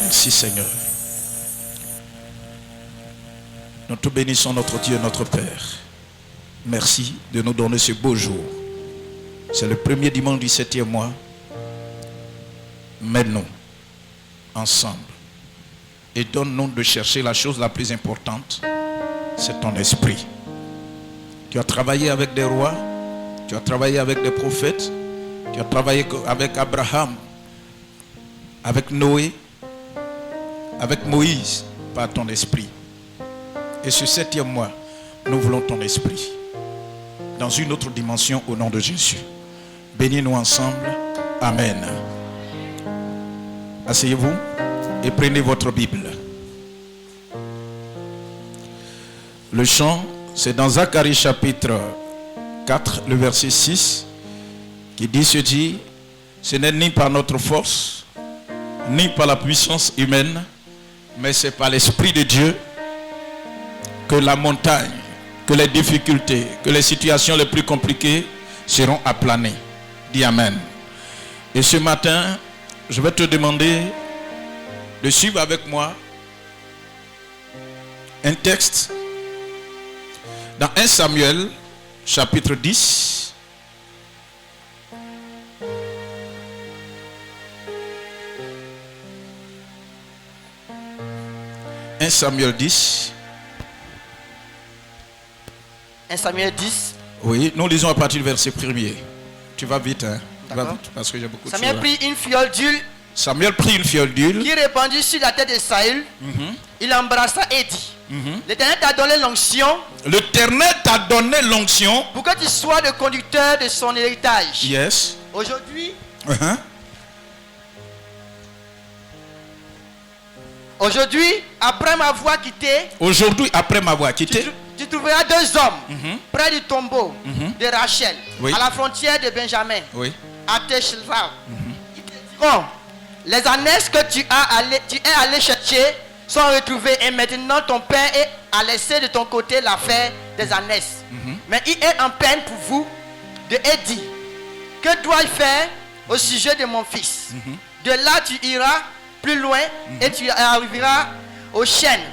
Merci Seigneur. Nous te bénissons notre Dieu, notre Père. Merci de nous donner ce beau jour. C'est le premier dimanche du 7e mois. Mène-nous ensemble et donne-nous de chercher la chose la plus importante, c'est ton esprit. Tu as travaillé avec des rois, tu as travaillé avec des prophètes, tu as travaillé avec Abraham, avec Noé, avec Moïse, par ton esprit. Et ce 7e mois, nous voulons ton esprit dans une autre dimension au nom de Jésus. Bénis-nous ensemble. Amen. Asseyez-vous et prenez votre Bible. Le chant, c'est dans Zacharie chapitre 4, le verset 6, qui dit ceci: ce n'est ni par notre force, ni par la puissance humaine, mais c'est par l'Esprit de Dieu que la montagne, que les difficultés, que les situations les plus compliquées seront aplanées. Dis Amen. Et ce matin, je vais te demander de suivre avec moi un texte dans 1 Samuel chapitre 10. « 1 Samuel 10. 1 Samuel 10. Oui, nous lisons à partir du verset 1er. Tu vas vite, hein? Tu vas vite parce que j'ai beaucoup de choses. Samuel prit une fiole d'huile. Samuel prit une fiole d'huile. Qui répandit sur la tête de Saül. Il embrassa et dit: L'Éternel t'a donné l'onction. L'Éternel t'a donné l'onction. Pour que tu sois le conducteur de son héritage. Yes. Aujourd'hui. Aujourd'hui, après m'avoir quitté. Aujourd'hui, après m'avoir quitté. Tu trouveras deux hommes près du tombeau de Rachel, à la frontière de Benjamin, à Teshra. Ils te diront: les ânesses que tu es allé chercher sont retrouvées, et maintenant ton père a laissé de ton côté l'affaire des ânesses. Mais il est en peine pour vous de dit: que dois-je faire au sujet de mon fils? De là tu iras plus loin et tu arriveras aux chênes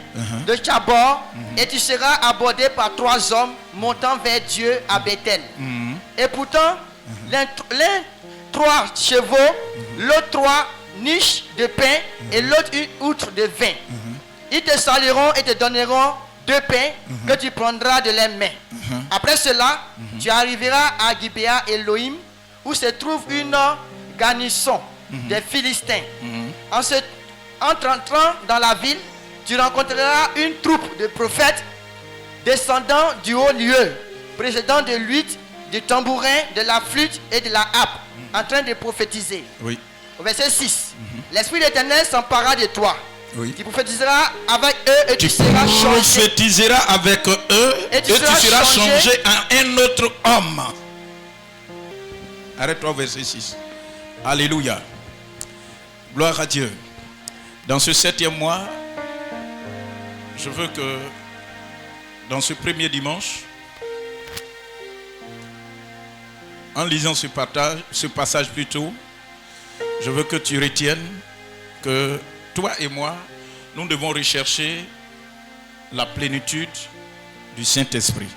de Tchabor, et tu seras abordé par 3 hommes montant vers Dieu à Bethel. Et pourtant, l'un 3 chevaux, l'autre 3 niches de pain et l'autre une outre de vin. Ils te salueront et te donneront 2 pains que tu prendras de leurs mains. Après cela, tu arriveras à Gibéa Elohim, où se trouve une garnison des Philistins. En entrant dans la ville, tu rencontreras une troupe de prophètes descendant du haut lieu, précédant de l'huile, du tambourin, de la flûte et de la harpe, en train de prophétiser. Oui. Au verset 6, l'Esprit de l'Éternel s'emparera de toi. Oui. Tu prophétiseras avec eux et tu seras changé. Tu prophétiseras avec eux et tu seras changé en un autre homme. Arrête-toi au verset 6. Alléluia. Gloire à Dieu. Dans ce 7e mois, je veux que dans ce premier dimanche, en lisant ce passage plutôt, je veux que tu retiennes que toi et moi, nous devons rechercher la plénitude du Saint-Esprit.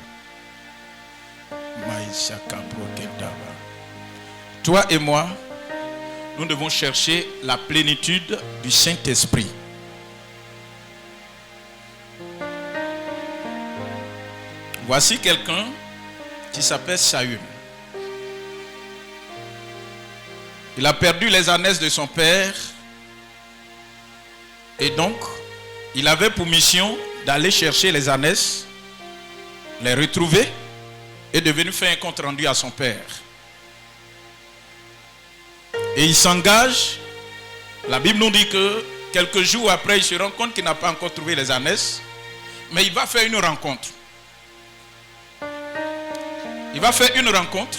Toi et moi, nous devons chercher la plénitude du Saint-Esprit. Voici quelqu'un qui s'appelle Saül. Il a perdu les ânesses de son père. Et donc, il avait pour mission d'aller chercher les ânesses, les retrouver et de venir faire un compte rendu à son père. Et il s'engage. La Bible nous dit que quelques jours après, il se rend compte qu'il n'a pas encore trouvé les ânesses. Mais il va faire une rencontre. Il va faire une rencontre.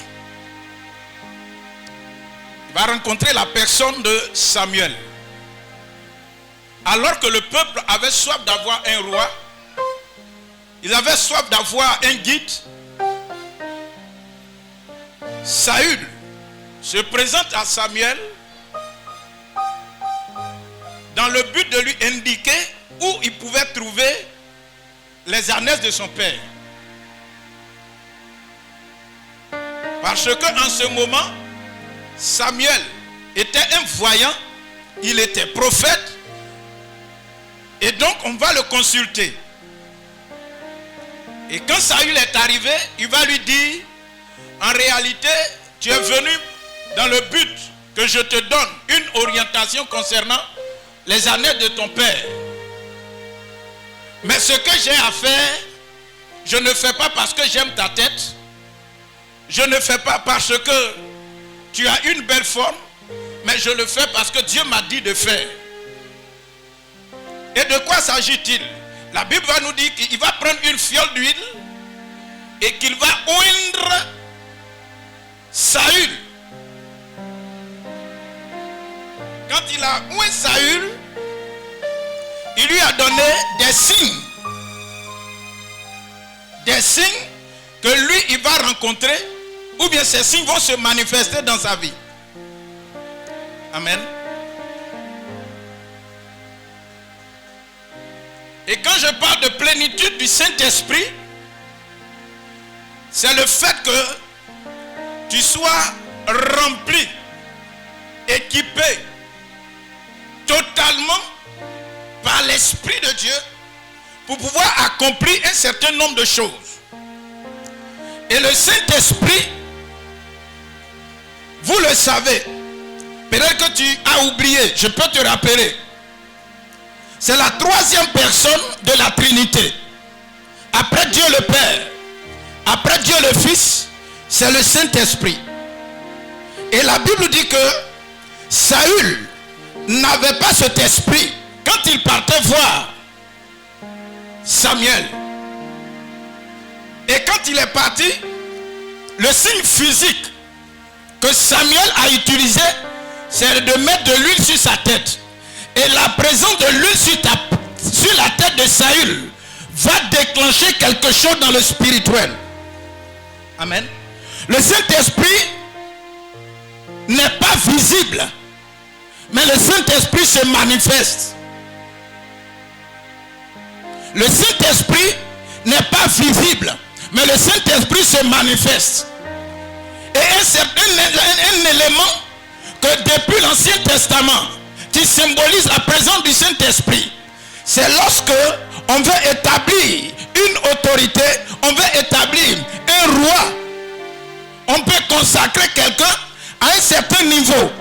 Il va rencontrer la personne de Samuel. Alors que le peuple avait soif d'avoir un roi, il avait soif d'avoir un guide, Saül se présente à Samuel dans le but de lui indiquer où il pouvait trouver les ânesses de son père. Parce que en ce moment, Samuel était un voyant, il était prophète, et donc on va le consulter. Et quand Saül est arrivé, il va lui dire, en réalité, tu es venu dans le but que je te donne une orientation concernant les années de ton père. Mais ce que j'ai à faire, je ne fais pas parce que j'aime ta tête. Je ne fais pas parce que tu as une belle forme. Mais je le fais parce que Dieu m'a dit de faire. Et de quoi s'agit-il? La Bible va nous dire qu'il va prendre une fiole d'huile et qu'il va oindre Saül. Quand il a oint Saül, il lui a donné des signes. Des signes que lui, il va rencontrer, ou bien ces signes vont se manifester dans sa vie. Amen. Et quand je parle de plénitude du Saint-Esprit, c'est le fait que tu sois rempli, équipé totalement par l'Esprit de Dieu pour pouvoir accomplir un certain nombre de choses. Et le Saint-Esprit, vous le savez, peut-être que tu as oublié, je peux te rappeler, c'est la troisième personne de la Trinité. Après Dieu le Père, après Dieu le Fils, c'est le Saint-Esprit. Et la Bible dit que Saül n'avait pas cet esprit quand il partait voir Samuel. Et quand il est parti, le signe physique que Samuel a utilisé, c'est de mettre de l'huile sur sa tête. Et la présence de l'huile sur la tête de Saül va déclencher quelque chose dans le spirituel. Amen. Le Saint-Esprit n'est pas visible, mais le Saint-Esprit se manifeste. Le Saint-Esprit n'est pas visible, mais le Saint-Esprit se manifeste. Et un élément que depuis l'Ancien Testament qui symbolise la présence du Saint-Esprit, c'est lorsque on veut établir une autorité, on veut établir un roi, on peut consacrer quelqu'un à un certain niveau.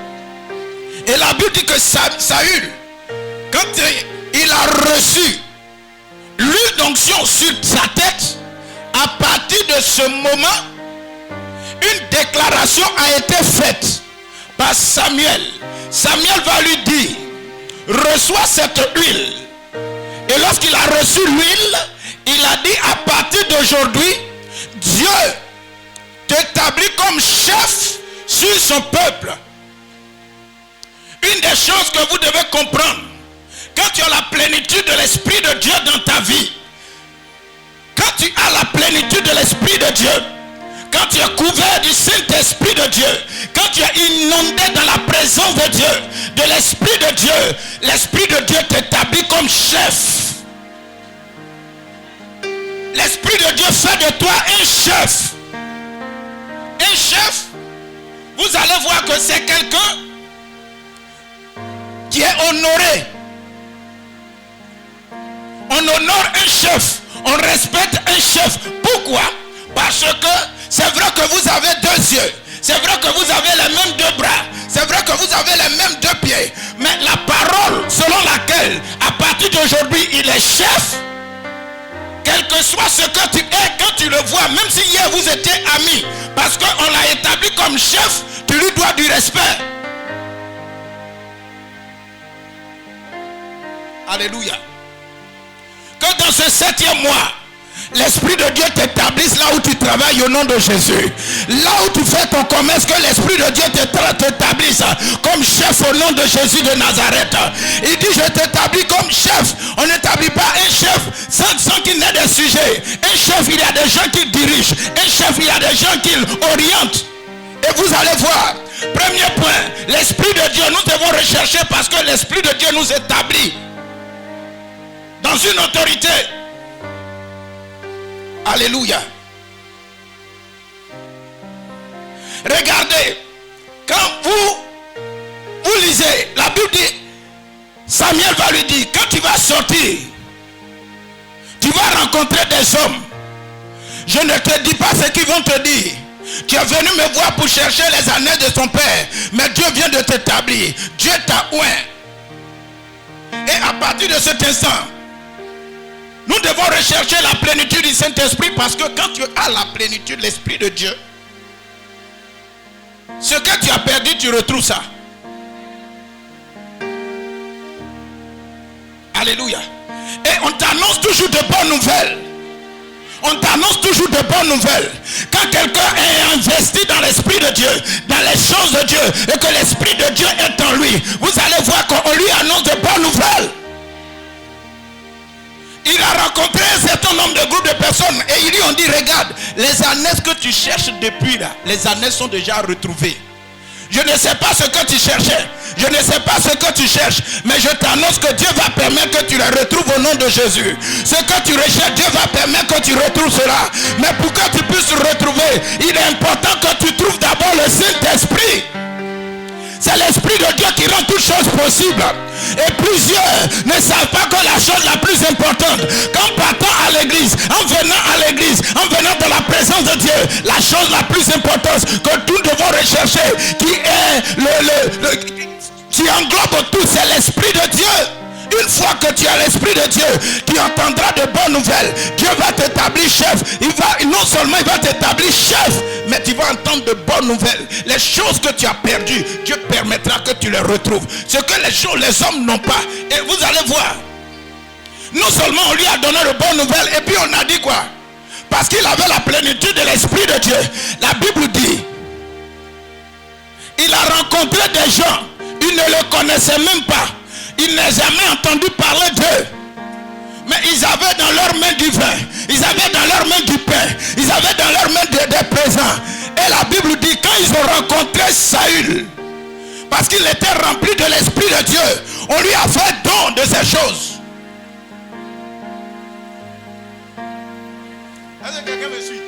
Et la Bible dit que Saül, quand il a reçu l'huile d'onction sur sa tête, à partir de ce moment, une déclaration a été faite par Samuel. Samuel va lui dire, reçois cette huile. Et lorsqu'il a reçu l'huile, il a dit, à partir d'aujourd'hui, Dieu t'établit comme chef sur son peuple. Une des choses que vous devez comprendre, quand tu as la plénitude de l'Esprit de Dieu dans ta vie, quand tu as la plénitude de l'Esprit de Dieu, quand tu es couvert du Saint-Esprit de Dieu, quand tu es inondé dans la présence de Dieu, de l'Esprit de Dieu, l'Esprit de Dieu t'établit comme chef. L'Esprit de Dieu fait de toi un chef. Un chef, vous allez voir que c'est quelqu'un qui est honoré. On honore un chef, on respecte un chef. Pourquoi? Parce que c'est vrai que vous avez deux yeux, c'est vrai que vous avez les mêmes deux bras, c'est vrai que vous avez les mêmes deux pieds, mais la parole selon laquelle à partir d'aujourd'hui il est chef, quel que soit ce que tu es, quand tu le vois, même si hier vous étiez amis, parce qu'on l'a établi comme chef, tu lui dois du respect. Alléluia. Que dans ce 7e mois, l'Esprit de Dieu t'établisse là où tu travailles au nom de Jésus. Là où tu fais ton commerce, que l'Esprit de Dieu t'établisse comme chef au nom de Jésus de Nazareth. Il dit, je t'établis comme chef. On n'établit pas un chef sans qu'il n'ait des sujets. Un chef, il y a des gens qui dirigent. Un chef, il y a des gens qui orientent. Et vous allez voir, Premier point, l'Esprit de Dieu, nous devons rechercher parce que l'Esprit de Dieu nous établit dans une autorité. Alléluia. Regardez, quand vous lisez, la Bible dit, Samuel va lui dire, quand tu vas sortir, tu vas rencontrer des hommes. Je ne te dis pas ce qu'ils vont te dire. Tu es venu me voir pour chercher les années de ton père, mais Dieu vient de t'établir. Dieu t'a oint. Et à partir de cet instant, nous devons rechercher la plénitude du Saint-Esprit, parce que quand tu as la plénitude de l'Esprit de Dieu, ce que tu as perdu, tu retrouves ça. Alléluia. Et on t'annonce toujours de bonnes nouvelles. On t'annonce toujours de bonnes nouvelles. Quand quelqu'un est investi dans l'Esprit de Dieu, dans les choses de Dieu, et que l'Esprit de Dieu est en lui, vous allez voir qu'on lui annonce de bonnes nouvelles. Il a rencontré un certain nombre de groupes de personnes et ils lui ont dit, regarde, les années que tu cherches depuis là, les années sont déjà retrouvées. Je ne sais pas ce que tu cherchais. Je ne sais pas ce que tu cherches. Mais je t'annonce que Dieu va permettre que tu les retrouves au nom de Jésus. Ce que tu recherches, Dieu va permettre que tu retrouves cela. Mais pour que tu puisses retrouver, il est important que tu trouves d'abord le Saint-Esprit. C'est l'Esprit de Dieu qui rend toutes choses possibles. Et plusieurs ne savent pas que la chose la plus importante, qu'en partant à l'église, en venant à l'église, en venant dans la présence de Dieu, la chose la plus importante que nous devons rechercher, qui est qui englobe tout, c'est l'Esprit de Dieu. Une fois que tu as l'Esprit de Dieu, tu entendras de bonnes nouvelles. Dieu va t'établir chef. Non seulement il va t'établir chef, mais tu vas entendre de bonnes nouvelles. Les choses que tu as perdues, Dieu permettra que tu les retrouves. Ce que les hommes n'ont pas. Et vous allez voir. Non seulement on lui a donné de bonnes nouvelles, et puis on a dit quoi? Parce qu'il avait la plénitude de l'Esprit de Dieu. La Bible dit, il a rencontré des gens, il ne le connaissait même pas. Ils n'avaient jamais entendu parler d'eux. Mais ils avaient dans leurs mains du vin. Ils avaient dans leurs mains du pain. Ils avaient dans leurs mains des présents. Et la Bible dit, quand ils ont rencontré Saül, parce qu'il était rempli de l'Esprit de Dieu, on lui a fait don de ces choses. Est-ce que quelqu'un me suit?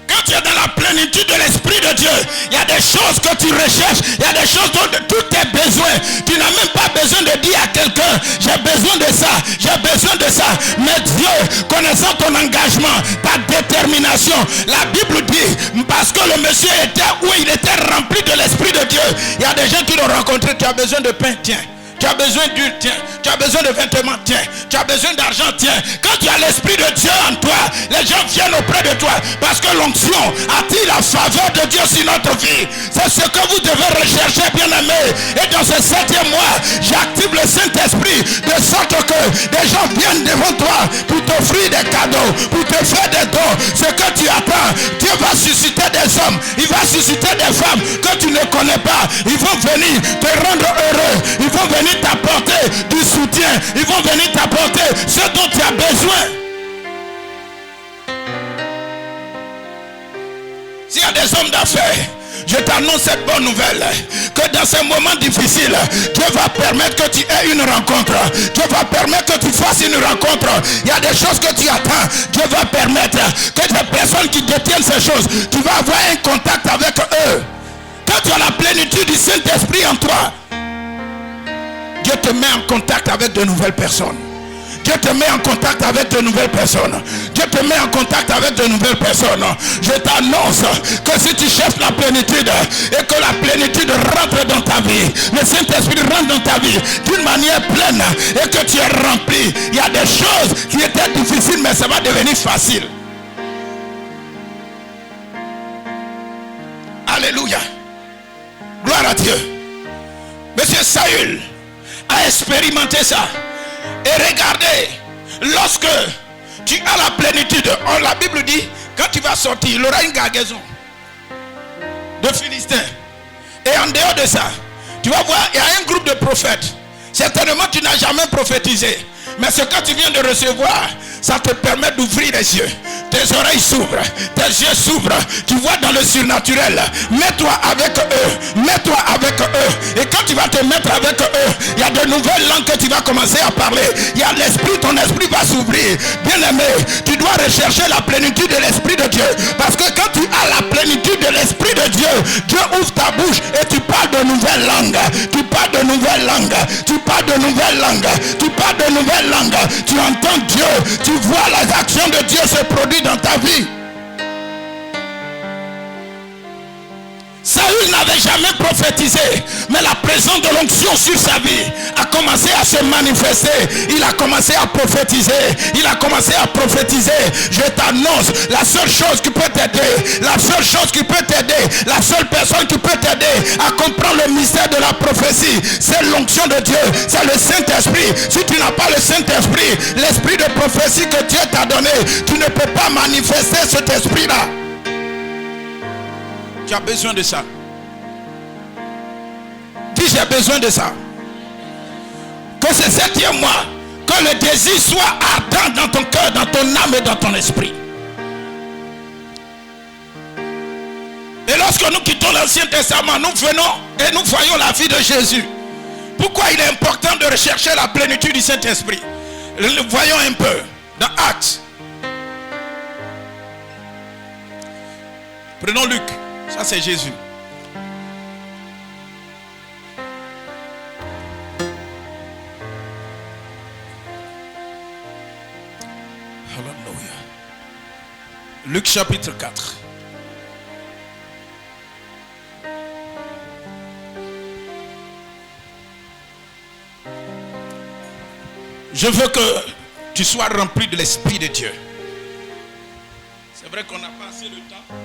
Quand tu es dans la plénitude de l'Esprit de Dieu, il y a des choses que tu recherches, il y a des choses dont tous tes besoins, tu n'as même pas besoin de dire à quelqu'un, j'ai besoin de ça, j'ai besoin de ça. Mais Dieu, connaissant ton engagement, ta détermination, la Bible dit, parce que le monsieur était où il était rempli de l'Esprit de Dieu. Il y a des gens qui l'ont rencontré, tu as besoin de pain, tiens. Tu as besoin d'huile, tiens. Tu as besoin de vêtements, tiens. Tu as besoin d'argent, tiens. Quand tu as l'Esprit de Dieu en toi, les gens viennent auprès de toi. Parce que l'onction attire la faveur de Dieu sur notre vie. C'est ce que vous devez rechercher, bien-aimés. Et dans ce 7e mois, j'active le Saint-Esprit de sorte que des gens viennent devant toi pour t'offrir des cadeaux, pour te faire des dons. Ce que tu attends, Dieu va susciter des hommes. Il va susciter des femmes que tu ne connais pas. Ils vont venir te rendre heureux. Ils vont venir t'apporter du soutien. Ils vont venir t'apporter ce dont tu as besoin. S'il y a des hommes d'affaires, je t'annonce cette bonne nouvelle, que dans ces moments difficiles, Dieu va permettre que tu aies une rencontre. Dieu va permettre que tu fasses une rencontre. Il y a des choses que tu attends. Dieu va permettre que des personnes qui détiennent ces choses, tu vas avoir un contact avec eux. Quand tu as la plénitude du Saint-Esprit en toi, Dieu te met en contact avec de nouvelles personnes. Dieu te met en contact avec de nouvelles personnes. Dieu te met en contact avec de nouvelles personnes. Je t'annonce que si tu cherches la plénitude et que la plénitude rentre dans ta vie, le Saint-Esprit rentre dans ta vie d'une manière pleine et que tu es rempli, il y a des choses qui étaient difficiles, mais ça va devenir facile. Alléluia. Gloire à Dieu. Monsieur Saül a expérimenté ça. Et regardez, lorsque tu as la plénitude, la Bible dit, quand tu vas sortir, il aura une cargaison de Philistins. Et en dehors de ça, tu vas voir, il y a un groupe de prophètes. Certainement, tu n'as jamais prophétisé. Mais ce que tu viens de recevoir, ça te permet d'ouvrir les yeux, te tes oreilles s'ouvrent, tes yeux s'ouvrent, tu vois dans le surnaturel. Mets-toi avec eux, mets-toi avec eux. Et quand tu vas te mettre avec eux, il y a de nouvelles langues que tu vas commencer à parler. Il y a l'esprit, ton esprit va s'ouvrir. Bien aimé, tu dois rechercher la plénitude de l'esprit de Dieu. Parce que quand tu as la plénitude de l'esprit de Dieu, Dieu ouvre ta bouche et tu parles de nouvelles langues. Tu parles de nouvelles langues. Tu parles de nouvelles langues. Tu parles de nouvelles langues. Tu entends Dieu. Tu vois les actions de Dieu se produire dans ta vie. Saül n'avait jamais prophétisé, mais la présence de l'onction sur sa vie a commencé à se manifester. Il a commencé à prophétiser. Il a commencé à prophétiser. Je t'annonce, la seule chose qui peut t'aider, la seule chose qui peut t'aider, la seule personne qui peut t'aider à comprendre le mystère de la prophétie, c'est l'onction de Dieu, c'est le Saint-Esprit. Si tu n'as pas le Saint-Esprit, l'esprit de prophétie que Dieu t'a donné, tu ne peux pas manifester cet esprit-là. Tu as besoin de ça. Dis, j'ai besoin de ça. Que ce 7e mois, que le désir soit ardent dans ton cœur, dans ton âme et dans ton esprit. Et lorsque nous quittons l'Ancien Testament, nous venons et nous voyons la vie de Jésus. Pourquoi il est important de rechercher la plénitude du Saint-Esprit? Voyons un peu dans Actes. Prenons Luc. Ça c'est Jésus. Alléluia. Luc chapitre 4. Je veux que tu sois rempli de l'Esprit de Dieu. C'est vrai qu'on n'a pas assez de temps.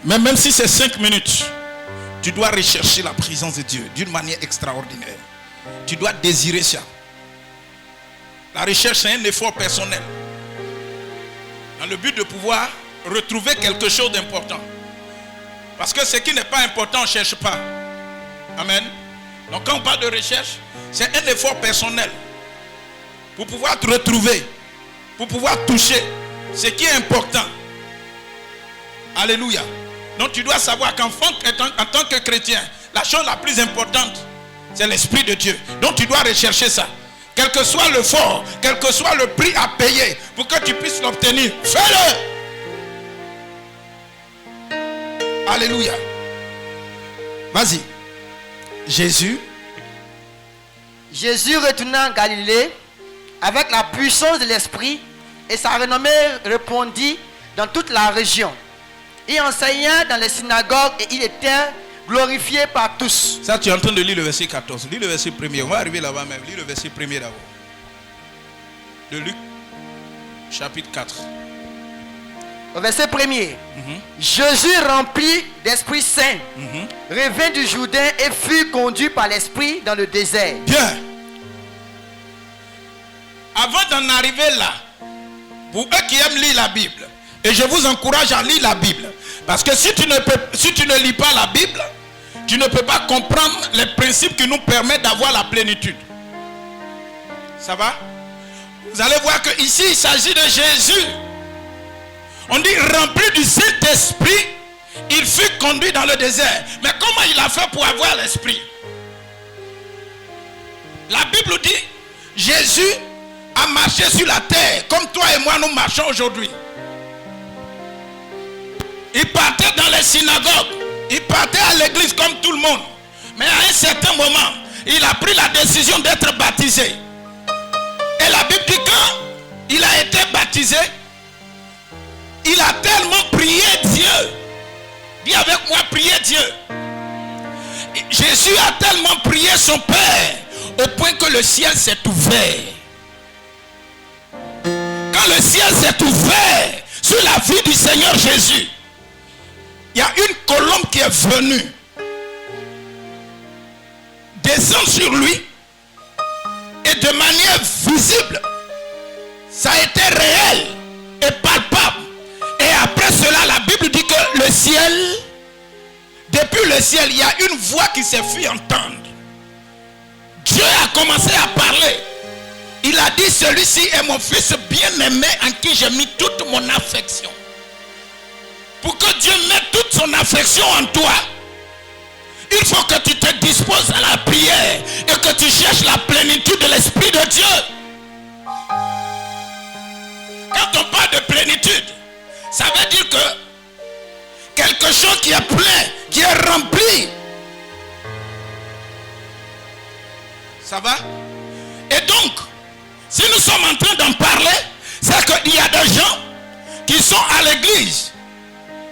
Mais même si c'est 5 minutes, tu dois rechercher la présence de Dieu d'une manière extraordinaire. Tu dois désirer ça. La recherche, c'est un effort personnel. Dans le but de pouvoir retrouver quelque chose d'important. Parce que ce qui n'est pas important, on ne cherche pas. Amen. Donc quand on parle de recherche, c'est un effort personnel. Pour pouvoir te retrouver. Pour pouvoir toucher ce qui est important. Alléluia. Donc tu dois savoir qu'en tant que chrétien, la chose la plus importante, c'est l'Esprit de Dieu. Donc tu dois rechercher ça. Quel que soit le fort, quel que soit le prix à payer pour que tu puisses l'obtenir, fais-le. Alléluia. Vas-y. Jésus retourna en Galilée avec la puissance de l'Esprit et sa renommée répandit dans toute la région. Il enseigna dans les synagogues et il était glorifié par tous. Ça, tu es en train de lire le verset 14. Lis le verset 1er. On va arriver là-bas même. Lis le verset 1er d'abord. De Luc, chapitre 4. Au verset 1er. Jésus, rempli d'Esprit Saint, revint du Jourdain et fut conduit par l'Esprit dans le désert. Bien. Avant d'en arriver là, pour eux qui aiment lire la Bible, et je vous encourage à lire la Bible. Parce que si tu ne lis pas la Bible, tu ne peux pas comprendre les principes qui nous permettent d'avoir la plénitude. Ça va? Vous allez voir que ici il s'agit de Jésus. On dit rempli du Saint-Esprit, il fut conduit dans le désert. Mais comment il a fait pour avoir l'Esprit? La Bible dit, Jésus a marché sur la terre comme toi et moi nous marchons aujourd'hui. Il partait dans les synagogues. Il partait à l'église comme tout le monde. Mais à un certain moment, il a pris la décision d'être baptisé. Et la Bible dit quand il a été baptisé, il a tellement prié Dieu. Dis avec moi, prier Dieu. Jésus a tellement prié son Père au point que le ciel s'est ouvert. Quand le ciel s'est ouvert sur la vie du Seigneur Jésus, il y a une colombe qui est venue descendre sur lui et de manière visible, ça a été réel et palpable. Et après cela, la Bible dit que le ciel, depuis le ciel, il y a une voix qui s'est fait entendre. Dieu a commencé à parler. Il a dit, celui-ci est mon fils bien-aimé en qui j'ai mis toute mon affection. Pour que Dieu mette toute son affection en toi, il faut que tu te disposes à la prière et que tu cherches la plénitude de l'Esprit de Dieu. Quand on parle de plénitude, ça veut dire que quelque chose qui est plein, qui est rempli. Ça va? Et donc, si nous sommes en train d'en parler, c'est qu'il y a des gens qui sont à l'église,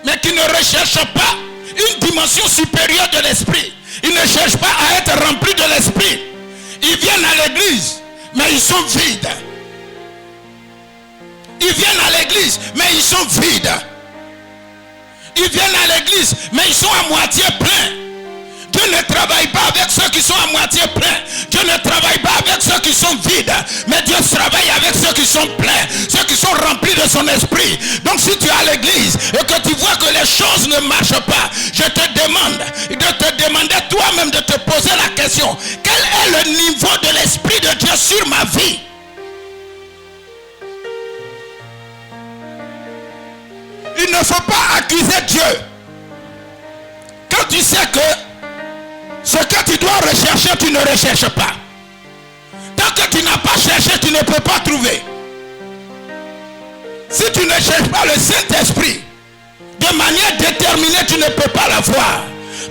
mais qui ne recherchent pas une dimension supérieure de l'esprit. Ils ne cherchent pas à être remplis de l'esprit. Ils viennent à l'église, mais ils sont vides. Ils viennent à l'église, mais ils sont vides. Ils viennent à l'église, mais ils sont à moitié pleins. Dieu ne travaille pas avec ceux qui sont à moitié pleins. Dieu ne travaille pas avec ceux qui sont vides. Mais Dieu travaille avec ceux qui sont pleins. Ceux qui sont remplis de son esprit. Donc si tu es à l'église et que tu vois que les choses ne marchent pas, je te demande de te demander toi-même de te poser la question. Quel est le niveau de l'esprit de Dieu sur ma vie? Il ne faut pas accuser Dieu. Quand tu sais que ce que tu dois rechercher, tu ne recherches pas. Tant que tu n'as pas cherché, tu ne peux pas trouver. Si tu ne cherches pas le Saint-Esprit, de manière déterminée, tu ne peux pas l'avoir.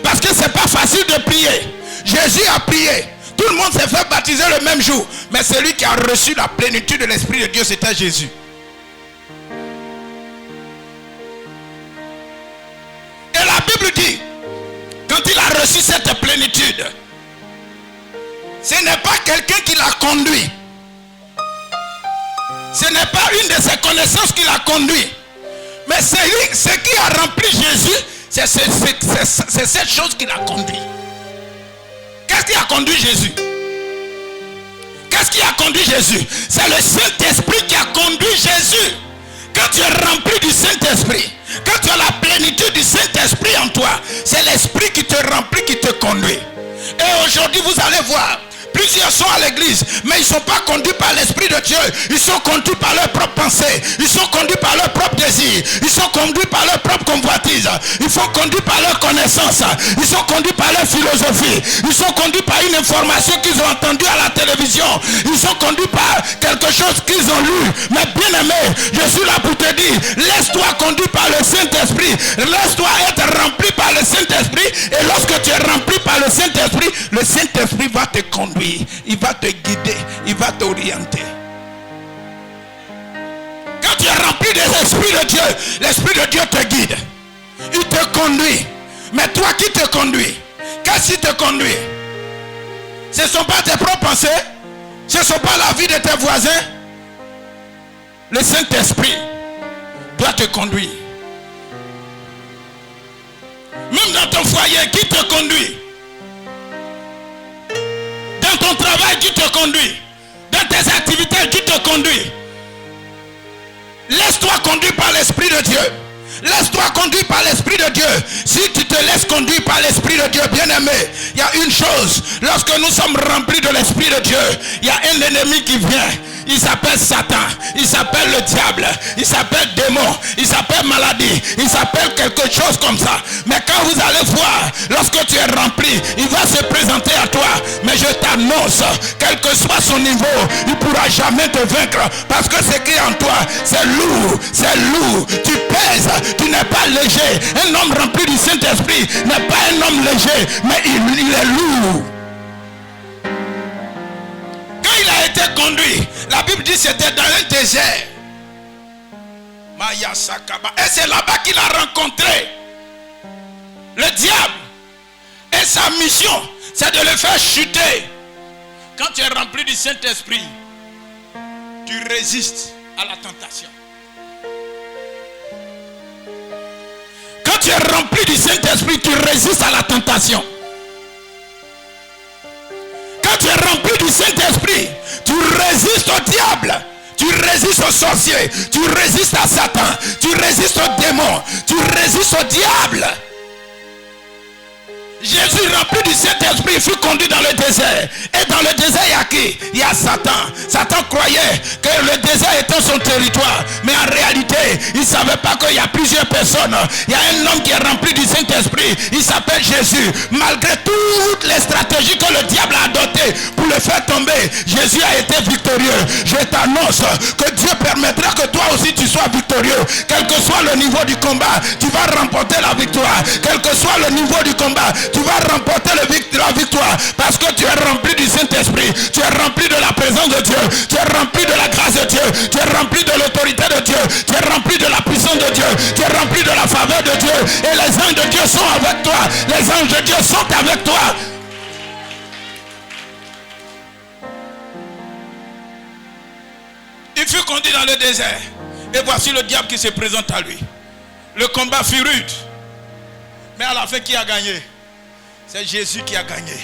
Parce que ce n'est pas facile de prier. Jésus a prié. Tout le monde s'est fait baptiser le même jour. Mais celui qui a reçu la plénitude de l'Esprit de Dieu, c'était Jésus. Et la Bible dit, quand il a reçu cette plénitude, ce n'est pas quelqu'un qui l'a conduit. Ce n'est pas une de ses connaissances qui l'a conduit. Mais ce qui a rempli Jésus, c'est cette chose qui l'a conduit. Qu'est-ce qui a conduit Jésus? Qu'est-ce qui a conduit Jésus? C'est le Saint-Esprit qui a conduit Jésus. Quand tu es rempli du Saint-Esprit, quand tu as la plénitude du Saint-Esprit en toi, c'est l'Esprit qui te remplit, qui te conduit. Et aujourd'hui, vous allez voir, plusieurs sont à l'église, mais ils ne sont pas conduits par l'Esprit de Dieu. Ils sont conduits par leurs propres pensées. Ils sont conduits par leurs propres désirs. Ils sont conduits par leurs propres convoitises. Ils sont conduits par leurs connaissances. Ils sont conduits par leur philosophie. Ils sont conduits par une information qu'ils ont entendue à la télévision. Ils sont conduits par quelque chose qu'ils ont lu. Mais bien aimé, je suis là pour te dire, laisse-toi conduire par le Saint-Esprit. Laisse-toi être rempli par le Saint-Esprit. Et lorsque tu es rempli par le Saint-Esprit va te conduire. Il va te guider, il va t'orienter. Quand tu es rempli de l'Esprit de Dieu, l'Esprit de Dieu te guide. Il te conduit. Mais toi qui te conduis? Qu'est-ce qui te conduit? Ce ne sont pas tes propres pensées. Ce ne sont pas la vie de tes voisins. Le Saint-Esprit doit te conduire. Même dans ton foyer, qui te conduit? Dans ton travail, qui te conduit? Dans tes activités, qui te conduit? Laisse-toi conduire par l'Esprit de Dieu. Laisse-toi conduire par l'Esprit de Dieu. Si tu te laisses conduire par l'Esprit de Dieu, bien-aimé, il y a une chose. Lorsque nous sommes remplis de l'Esprit de Dieu, il y a un ennemi qui vient. Il s'appelle Satan. Il s'appelle le diable. Il s'appelle démon. Il s'appelle maladie. Il s'appelle quelque chose comme ça. Mais quand vous allez voir, lorsque tu es rempli, il va se présenter à toi. Mais je t'annonce, quel que soit son niveau, il ne pourra jamais te vaincre. Parce que ce qui est en toi, c'est lourd. C'est lourd. Tu pèses. Tu n'es pas léger. Un homme rempli du Saint-Esprit n'est pas un homme léger, mais il est lourd. Quand il a été conduit, la Bible dit que c'était dans un désert. Et c'est là-bas qu'il a rencontré le diable. Et sa mission, c'est de le faire chuter. Quand tu es rempli du Saint-Esprit, tu résistes à la tentation. Quand tu es rempli du Saint-Esprit, tu résistes à la tentation. Quand tu es rempli du Saint-Esprit, tu résistes au diable. Tu résistes aux sorciers. Tu résistes à Satan. Tu résistes aux démons. Tu résistes au diable. Jésus rempli du Saint-Esprit, il fut conduit dans le désert. Et dans le désert, il y a qui? Il y a Satan. Satan croyait que le désert était son territoire. Mais en réalité, il ne savait pas qu'il y a plusieurs personnes. Il y a un homme qui est rempli du Saint-Esprit. Il s'appelle Jésus. Malgré toutes les stratégies que le diable a adoptées pour le faire tomber, Jésus a été victorieux. Je t'annonce que Dieu permettra que toi aussi tu sois victorieux. Quel que soit le niveau du combat, tu vas remporter la victoire. Quel que soit le niveau du combat, tu vas remporter la victoire. Parce que tu es rempli du Saint-Esprit. Tu es rempli de la présence de Dieu. Tu es rempli de la grâce de Dieu. Tu es rempli de l'autorité de Dieu. Tu es rempli de la puissance de Dieu. Tu es rempli de la faveur de Dieu. Et les anges de Dieu sont avec toi. Les anges de Dieu sont avec toi. Il fut conduit dans le désert. Et voici le diable qui se présente à lui. Le combat fut rude. Mais à la fin, qui a gagné? C'est Jésus qui a gagné.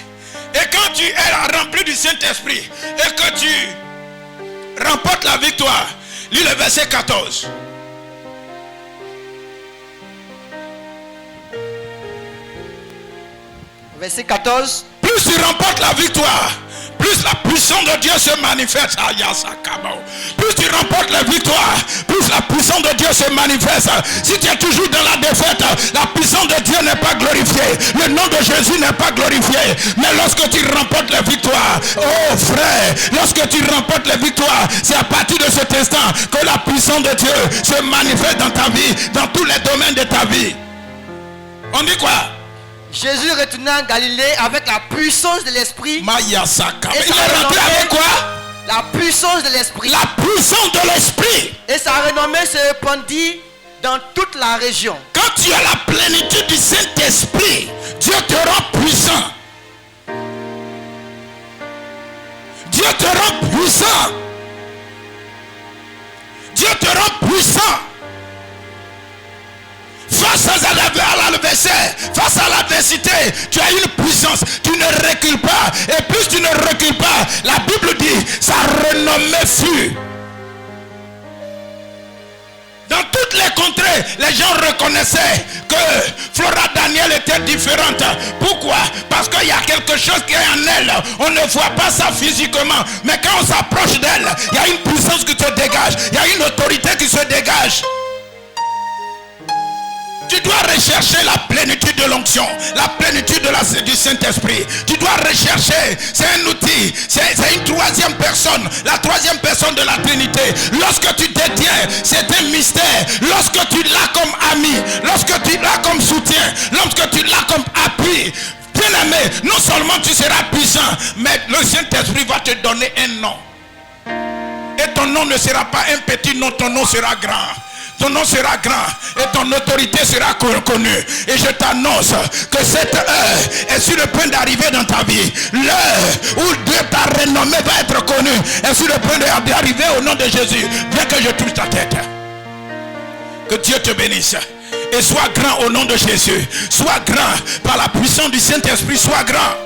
Et quand tu es rempli du Saint-Esprit et que tu remportes la victoire, lis le verset 14. Verset 14. Plus tu remportes la victoire, plus la puissance de Dieu se manifeste. Plus tu remportes la victoire, plus la puissance de Dieu se manifeste. Si tu es toujours dans la défaite, la puissance de Dieu n'est pas glorifiée. Le nom de Jésus n'est pas glorifié. Mais lorsque tu remportes la victoire, oh frère, lorsque tu remportes la victoire, c'est à partir de cet instant que la puissance de Dieu se manifeste dans ta vie, dans tous les domaines de ta vie. On dit quoi? Jésus retourna en Galilée avec la puissance de l'Esprit. Il est rentré avec quoi? La puissance de l'Esprit. La puissance de l'Esprit. Et sa renommée se répandit dans toute la région. Quand tu as la plénitude du Saint-Esprit, Dieu te rend puissant. Dieu te rend puissant. Dieu te rend puissant. Face à l'adversaire, face à l'adversité, tu as une puissance, tu ne recules pas. Et plus tu ne recules pas, la Bible dit, sa renommée fut. Dans toutes les contrées, les gens reconnaissaient que Flora Daniel était différente. Pourquoi? Parce qu'il y a quelque chose qui est en elle. On ne voit pas ça physiquement. Mais quand on s'approche d'elle, il y a une puissance qui se dégage. Il y a une autorité qui se dégage. Tu dois rechercher la plénitude de l'onction, la plénitude du Saint-Esprit. Tu dois rechercher, c'est un outil, c'est une troisième personne, la troisième personne de la Trinité. Lorsque tu détiens, c'est un mystère. Lorsque tu l'as comme ami, lorsque tu l'as comme soutien, lorsque tu l'as comme appui, bien aimé, non seulement tu seras puissant, mais le Saint-Esprit va te donner un nom. Et ton nom ne sera pas un petit nom, ton nom sera grand. Ton nom sera grand et ton autorité sera connue. Et je t'annonce que cette heure est sur le point d'arriver dans ta vie. L'heure où Dieu ta renommée va être connue est sur le point d'arriver au nom de Jésus. Bien que je touche ta tête. Que Dieu te bénisse. Et sois grand au nom de Jésus. Sois grand par la puissance du Saint-Esprit. Sois grand.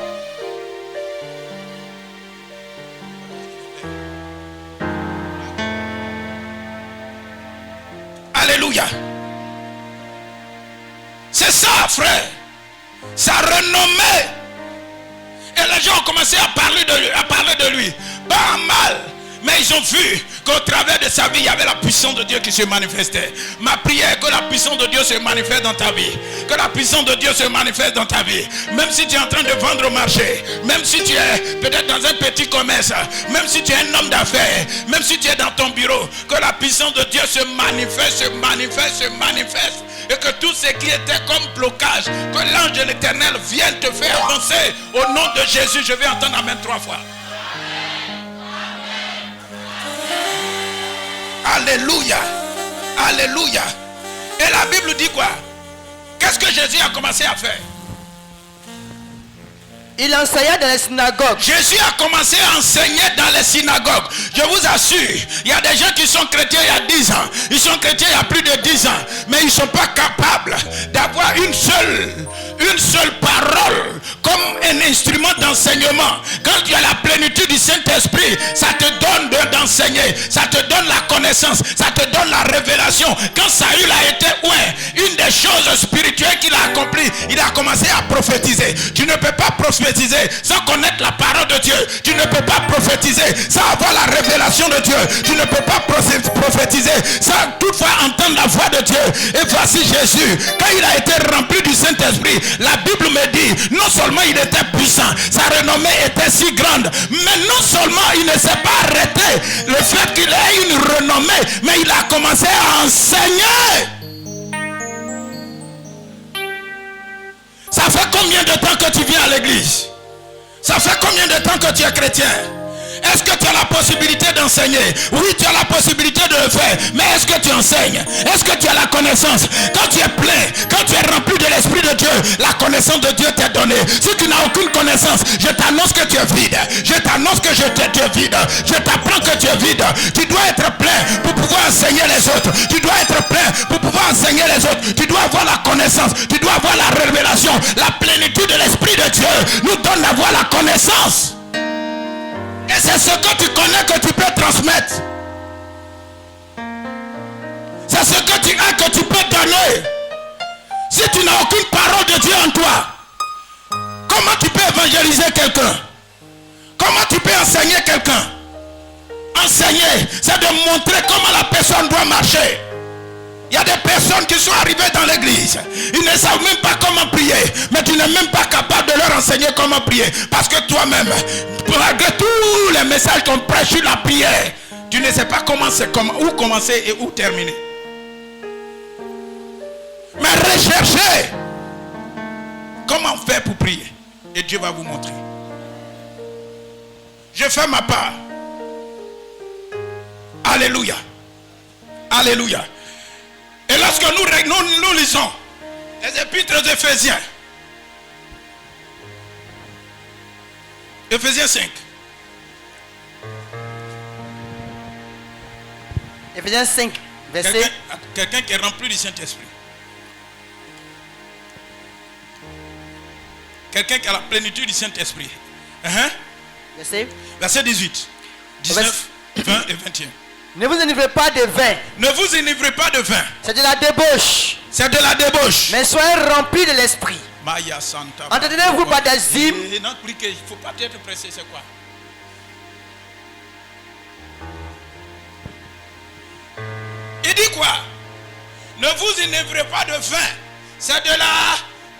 Alléluia. C'est ça, frère. Sa renommée. Et les gens ont commencé à parler de lui. Pas mal. Mais ils ont vu qu'au travers de sa vie, il y avait la puissance de Dieu qui se manifestait. Ma prière est que la puissance de Dieu se manifeste dans ta vie. Que la puissance de Dieu se manifeste dans ta vie. Même si tu es en train de vendre au marché. Même si tu es peut-être dans un petit commerce. Même si tu es un homme d'affaires. Même si tu es dans ton bureau. Que la puissance de Dieu se manifeste, se manifeste, se manifeste. Et que tout ce qui était comme blocage, que l'ange de l'Éternel vienne te faire avancer. Au nom de Jésus, je vais entendre amen 3 fois. Alléluia. Alléluia. Et la Bible dit quoi? Qu'est-ce que Jésus a commencé à faire? Il enseignait dans les synagogues. Jésus a commencé à enseigner dans les synagogues. Je vous assure, il y a des gens qui sont chrétiens il y a 10 ans. Ils sont chrétiens il y a plus de 10 ans. Mais ils ne sont pas capables d'avoir une seule parole comme un instrument dans d'enseignement. Quand tu as la plénitude du Saint-Esprit, ça te donne d'enseigner, ça te donne la connaissance, ça te donne la révélation. Quand Saül a été une des choses spirituelles qu'il a accompli, il a commencé à prophétiser. Tu ne peux pas prophétiser sans connaître la parole de Dieu. Tu ne peux pas prophétiser sans avoir la révélation de Dieu. Tu ne peux pas prophétiser sans toutefois entendre la voix de Dieu. Et voici Jésus, quand il a été rempli du Saint-Esprit, la Bible me dit, non seulement il était puissant, sa renommée était si grande, mais non seulement il ne s'est pas arrêté le fait qu'il ait une renommée, mais il a commencé à enseigner. Ça fait combien de temps que tu viens à l'église? Ça fait combien de temps que tu es chrétien? Est-ce que tu as la possibilité d'enseigner? Oui, tu as la possibilité de le faire. Mais est-ce que tu enseignes? Est-ce que tu as la connaissance? Quand tu es plein, quand tu es rempli de l'Esprit de Dieu, la connaissance de Dieu t'est donnée. Si tu n'as aucune connaissance, je t'annonce que tu es vide. Je t'annonce que tu es vide. Je t'apprends que tu es vide. Tu dois être plein pour pouvoir enseigner les autres. Tu dois être plein pour pouvoir enseigner les autres. Tu dois avoir la connaissance. Tu dois avoir la révélation. La plénitude de l'Esprit de Dieu nous donne d'avoir la connaissance. Et c'est ce que tu connais que tu peux transmettre. C'est ce que tu as que tu peux donner. Si tu n'as aucune parole de Dieu en toi, comment tu peux évangéliser quelqu'un? Comment tu peux enseigner quelqu'un? Enseigner, c'est de montrer comment la personne doit marcher. Il y a des personnes qui sont arrivées dans l'église. Ils ne savent même pas comment prier. Mais tu n'es même pas capable de leur enseigner comment prier. Parce que toi-même, malgré tous les messages qu'on prêche sur la prière, tu ne sais pas où commencer et où terminer. Mais recherchez comment faire pour prier. Et Dieu va vous montrer. Je fais ma part. Alléluia. Alléluia. Et lorsque nous lisons les épîtres d'Éphésiens, Éphésiens 5. Éphésiens 5, verset. Quelqu'un qui est rempli du Saint-Esprit. Quelqu'un qui a la plénitude du Saint-Esprit. Verset 18, 19, 20 et 21. Ne vous enivrez pas de vin. Ne vous enivrez pas de vin. C'est de la débauche. C'est de la débauche. Mais soyez remplis de l'esprit. Entretenez-vous par des hymnes. Il ne faut pas être pressé, c'est quoi? Il dit quoi? Ne vous enivrez pas de vin. C'est de la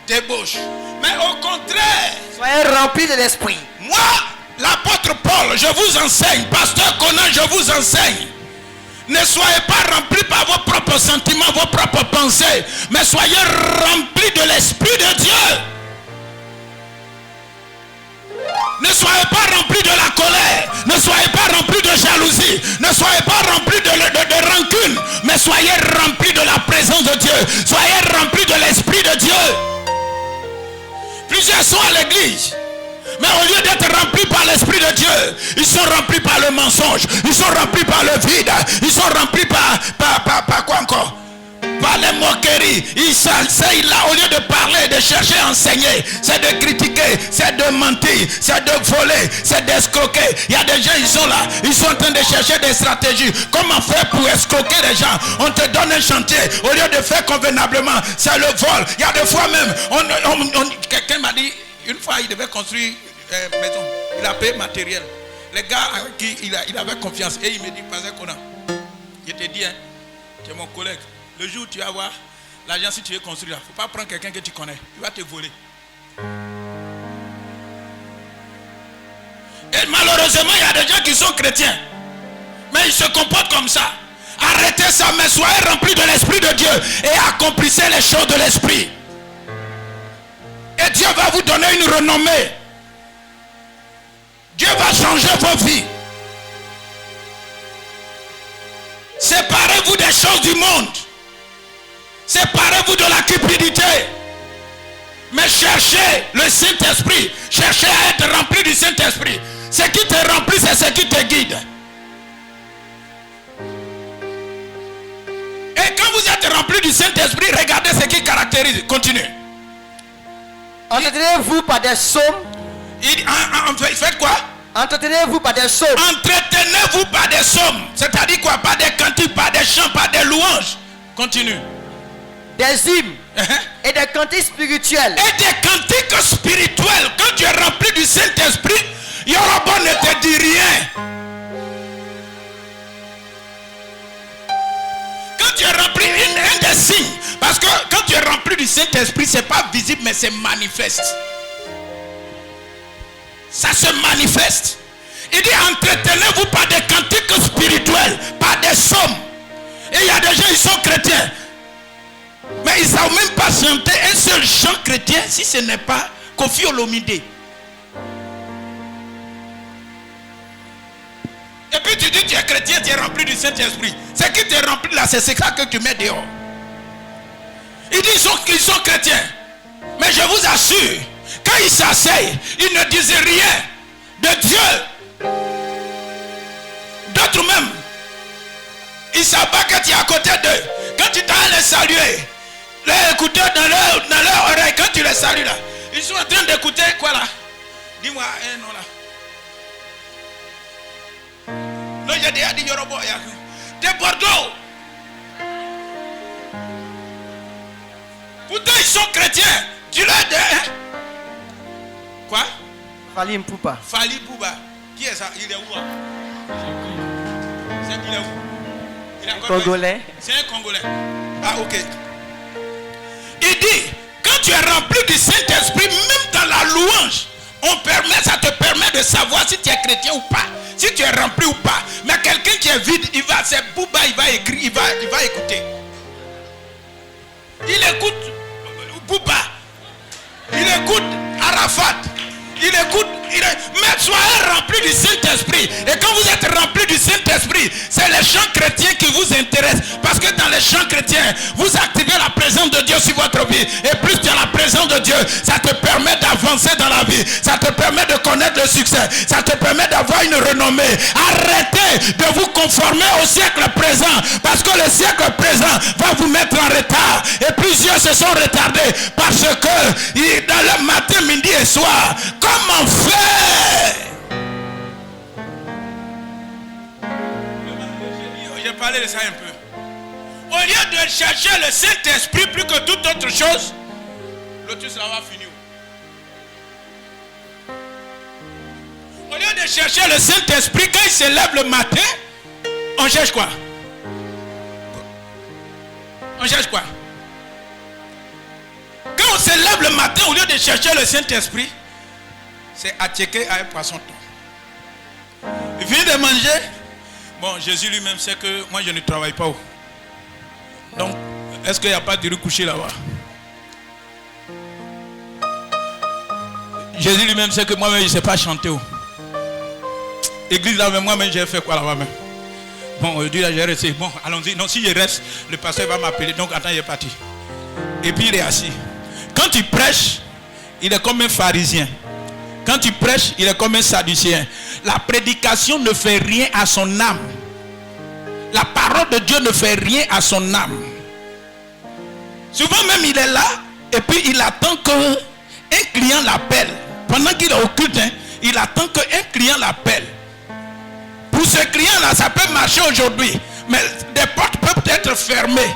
débauche. Mais au contraire, soyez remplis de l'esprit. Moi, l'apôtre Paul, je vous enseigne. Pasteur Conan, je vous enseigne. Ne soyez pas remplis par vos propres sentiments, vos propres pensées, mais soyez remplis de l'Esprit de Dieu. Ne soyez pas remplis de la colère, ne soyez pas remplis de jalousie, ne soyez pas remplis de rancune, mais soyez remplis de la présence de Dieu. Soyez remplis de l'Esprit de Dieu. Plusieurs sont à l'église, mais au lieu d'être remplis par l'Esprit de Dieu, ils sont remplis par le mensonge, ils sont remplis par le vide, ils sont remplis par quoi encore? Par les moqueries. Ils s'enseignent là, au lieu de parler, de chercher à enseigner, c'est de critiquer, c'est de mentir, c'est de voler, c'est d'escroquer. Il y a des gens, ils sont là, ils sont en train de chercher des stratégies. Comment faire pour escroquer les gens? On te donne un chantier, au lieu de faire convenablement, c'est le vol. Il y a des fois même, quelqu'un m'a dit, une fois il devait construire une maison, il a payé matériel. Les gars avec qui il avait confiance, et il me dit, Pasteur Conan, je te dis, tu es mon collègue. Le jour où tu vas voir l'argent, si tu veux construire, il ne faut pas prendre quelqu'un que tu connais. Il va te voler. Et malheureusement, il y a des gens qui sont chrétiens. Mais ils se comportent comme ça. Arrêtez ça, mais soyez remplis de l'Esprit de Dieu. Et accomplissez les choses de l'Esprit. Et Dieu va vous donner une renommée. Dieu va changer vos vies. Séparez-vous des choses du monde. Séparez-vous de la cupidité. Mais cherchez le Saint-Esprit. Cherchez à être rempli du Saint-Esprit. Ce qui te remplit, c'est ce qui te guide. Et quand vous êtes rempli du Saint-Esprit, regardez ce qui caractérise. Continuez. Entretenez-vous par des psaumes. Faites quoi? Entretenez-vous par des psaumes. Entretenez-vous par des psaumes. C'est-à-dire quoi? Pas des cantiques, pas des chants, pas des louanges. Continue. Des hymnes. Et des cantiques spirituels. Et des cantiques spirituels. Quand tu es rempli du Saint-Esprit, Yorobon ne te dit rien. Quand tu es rempli, un des signes. Parce que quand tu es rempli du Saint-Esprit, ce n'est pas visible, mais c'est manifeste. Ça se manifeste. Il dit entretenez-vous par des cantiques spirituels, par des psaumes. Et il y a des gens, ils sont chrétiens. Mais ils ne savent même pas chanter un seul chant chrétien si ce n'est pas Kofi Olomide. Et puis tu dis tu es chrétien, tu es rempli du Saint-Esprit. C'est qui t'est rempli là, c'est ça que tu mets dehors. Ils disent qu'ils sont chrétiens. Mais je vous assure, quand ils s'asseyent, ils ne disent rien de Dieu. D'autres même, ils savent pas que tu es à côté d'eux. Quand tu t'as les saluer, les écouteurs dans leur oreille, quand tu les salues là, ils sont en train d'écouter quoi là? Dis-moi un nom là. Non, j'ai déjà dit Yorobo. Des Bordeaux. Pourtant ils sont chrétiens. Tu leur dis, hein? Quoi? Fali Mpoupa. Fali Mpoupa. Qui est ça? Il est où? C'est il est où? Il est Congolais. C'est un Congolais. Ah ok. Il dit, quand tu es rempli du Saint-Esprit, même dans la louange, ça te permet de savoir si tu es chrétien ou pas, si tu es rempli ou pas. Mais quelqu'un qui est vide, c'est Bouba, il va écrire, il va écouter. Il écoute Bouba, il écoute Arafat, il écoute, mais soyez remplis du Saint-Esprit. Et quand vous êtes remplis du Saint-Esprit, c'est les chants chrétiens qui vous intéressent. Parce que dans les chants chrétiens, vous activez la présence de Dieu sur votre vie. Et plus tu as la présence de Dieu, ça te permet d'avancer dans la vie. Ça te permet de connaître le succès. Ça te permet d'avoir une renommée. Arrêtez de vous conformer au siècle présent. Parce que le siècle présent va vous mettre en retard. Et plusieurs se sont retardés. Parce que dans le matin, midi et soir, comment faire? J'ai parlé de ça un peu. Au lieu de chercher le Saint-Esprit plus que toute autre chose, Lotus là va finir. Au lieu de chercher le Saint-Esprit, quand il se lève le matin, on cherche quoi? On cherche quoi? Quand on se lève le matin, au lieu de chercher le Saint-Esprit, c'est à checker à un poisson ton. Il vient de manger. Bon, Jésus lui-même sait que moi je ne travaille pas. Donc, est-ce qu'il n'y a pas de recoucher là-bas? Jésus lui-même sait que moi-même je ne sais pas chanter. Église là-même, moi-même j'ai fait quoi là-bas même? Bon, Dieu là j'ai resté. Bon, allons-y. Non, si je reste, le pasteur va m'appeler. Donc, attends, il est parti. Et puis il est assis. Quand tu prêches, il est comme un pharisien. Quand tu prêches, il est comme un sadducéen. La prédication ne fait rien à son âme. La parole de Dieu ne fait rien à son âme. Souvent même il est là et puis il attend qu'un client l'appelle. Pendant qu'il est au culte, il attend qu'un client l'appelle. Pour ce client-là, ça peut marcher aujourd'hui. Mais des portes peuvent être fermées.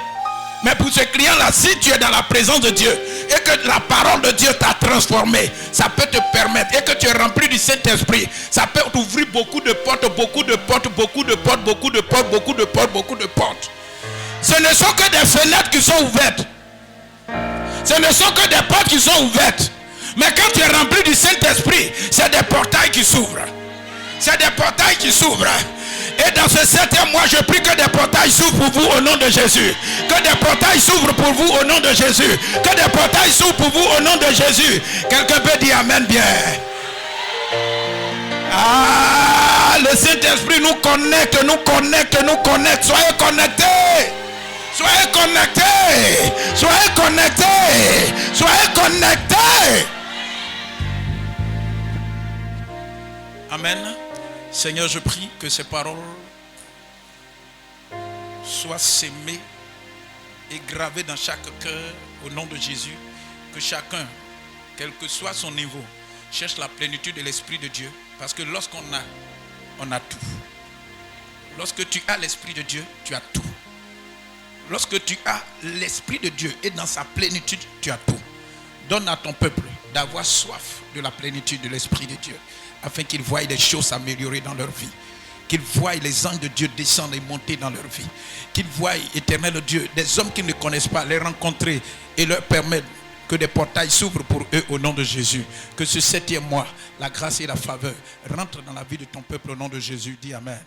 Mais pour ce client-là, si tu es dans la présence de Dieu et que la parole de Dieu t'a transformé, ça peut te permettre, et que tu es rempli du Saint-Esprit, ça peut t'ouvrir beaucoup de portes, beaucoup de portes, beaucoup de portes, beaucoup de portes, beaucoup de portes, beaucoup de portes. Ce ne sont que des fenêtres qui sont ouvertes. Ce ne sont que des portes qui sont ouvertes. Mais quand tu es rempli du Saint-Esprit, c'est des portails qui s'ouvrent. C'est des portails qui s'ouvrent. Et dans ce 7e mois, je prie que des portails s'ouvrent pour vous au nom de Jésus. Que des portails s'ouvrent pour vous au nom de Jésus. Que des portails s'ouvrent pour vous au nom de Jésus. Quelqu'un peut dire amen bien. Ah, le Saint-Esprit nous connecte, nous connecte, nous connecte. Soyez connectés. Soyez connectés. Soyez connectés. Soyez connectés. Amen. Seigneur, je prie que ces paroles soient sémées et gravées dans chaque cœur au nom de Jésus. Que chacun, quel que soit son niveau, cherche la plénitude de l'Esprit de Dieu. Parce que lorsqu'on a, on a tout. Lorsque tu as l'Esprit de Dieu, tu as tout. Lorsque tu as l'Esprit de Dieu et dans sa plénitude, tu as tout. Donne à ton peuple d'avoir soif de la plénitude de l'Esprit de Dieu, afin qu'ils voient des choses s'améliorer dans leur vie. Qu'ils voient les anges de Dieu descendre et monter dans leur vie. Qu'ils voient, éternel Dieu, des hommes qu'ils ne connaissent pas, les rencontrer et leur permettre que des portails s'ouvrent pour eux au nom de Jésus. Que ce 7e mois, la grâce et la faveur rentrent dans la vie de ton peuple au nom de Jésus. Dis Amen.